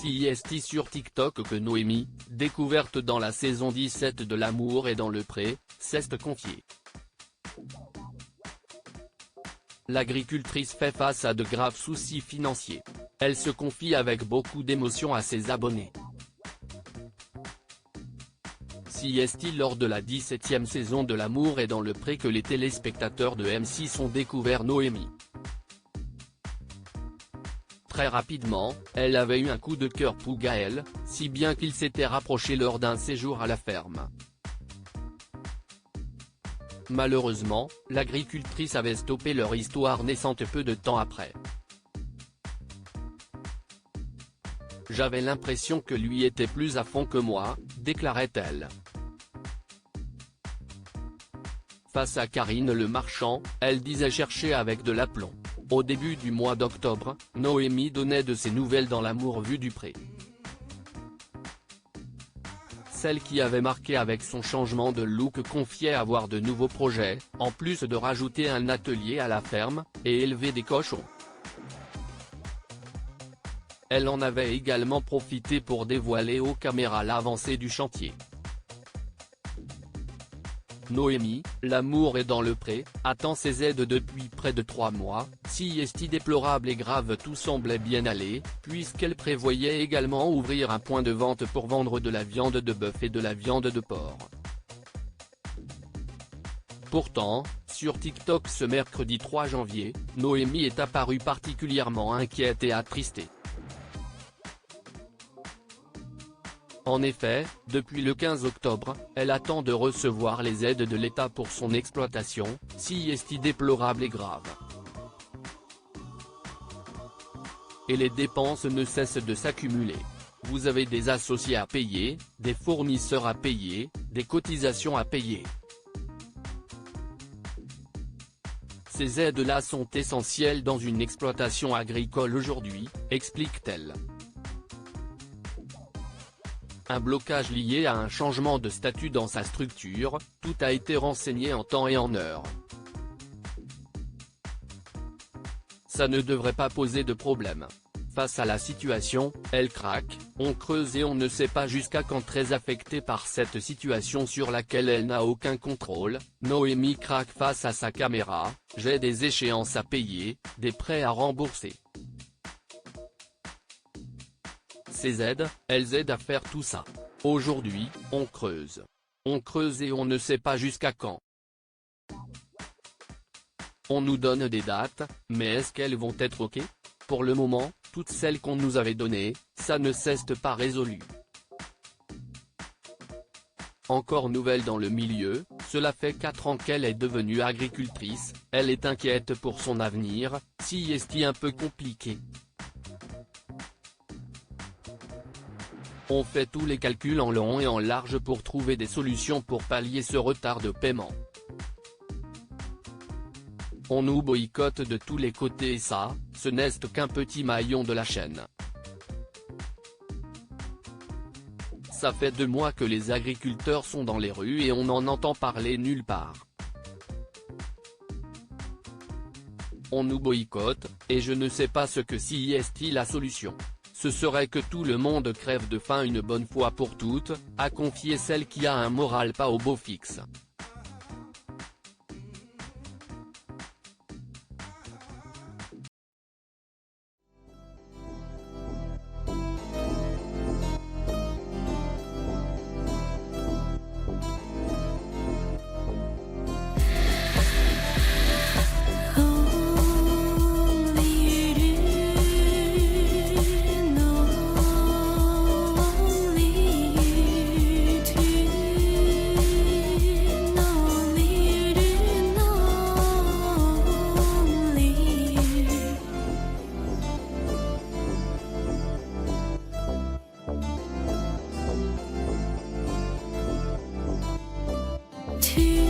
CIST sur TikTok que Noémie, découverte dans la saison 17 de L'amour est dans le pré, s'est confiée. L'agricultrice fait face à de graves soucis financiers. Elle se confie avec beaucoup d'émotion à ses abonnés. CIST lors de la 17e saison de L'amour est dans le pré que les téléspectateurs de M6 ont découvert Noémie. Très rapidement, elle avait eu un coup de cœur pour Gaël, si bien qu'ils s'étaient rapprochés lors d'un séjour à la ferme. Malheureusement, l'agricultrice avait stoppé leur histoire naissante peu de temps après. J'avais l'impression que lui était plus à fond que moi, déclarait-elle. Face à Karine Le Marchand, elle disait chercher avec de l'aplomb. Au début du mois d'octobre, Noémie donnait de ses nouvelles dans L'amour vu du pré. Celle qui avait marqué avec son changement de look confiait avoir de nouveaux projets, en plus de rajouter un atelier à la ferme, et élever des cochons. Elle en avait également profité pour dévoiler aux caméras l'avancée du chantier. Noémie, L'amour est dans le pré, attend ses aides depuis près de 3 mois, CIST déplorable et grave tout semblait bien aller, puisqu'elle prévoyait également ouvrir un point de vente pour vendre de la viande de bœuf et de la viande de porc. Pourtant, sur TikTok ce mercredi 3 janvier, Noémie est apparue particulièrement inquiète et attristée. En effet, depuis le 15 octobre, elle attend de recevoir les aides de l'État pour son exploitation, CIST déplorable et grave. Et les dépenses ne cessent de s'accumuler. Vous avez des associés à payer, des fournisseurs à payer, des cotisations à payer. Ces aides-là sont essentielles dans une exploitation agricole aujourd'hui, explique-t-elle. Un blocage lié à un changement de statut dans sa structure, tout a été renseigné en temps et en heure. Ça ne devrait pas poser de problème. Face à la situation, elle craque, on creuse et on ne sait pas jusqu'à quand. Très affectée par cette situation sur laquelle elle n'a aucun contrôle, Noémie craque face à sa caméra, j'ai des échéances à payer, des prêts à rembourser. Ces aides, elles aident à faire tout ça. Aujourd'hui, on creuse. On creuse et on ne sait pas jusqu'à quand. On nous donne des dates, mais est-ce qu'elles vont être ok? Pour le moment, toutes celles qu'on nous avait données, ça ne cesse pas résolu. Encore nouvelle dans le milieu, cela fait 4 ans qu'elle est devenue agricultrice, elle est inquiète pour son avenir, CIST un peu compliqué. On fait tous les calculs en long et en large pour trouver des solutions pour pallier ce retard de paiement. On nous boycotte de tous les côtés et ça, ce n'est qu'un petit maillon de la chaîne. Ça fait 2 mois que les agriculteurs sont dans les rues et on n'en entend parler nulle part. On nous boycotte, et je ne sais pas ce que CIST la solution. Ce serait que tout le monde crève de faim une bonne fois pour toutes, a confié celle qui a un moral pas au beau fixe. To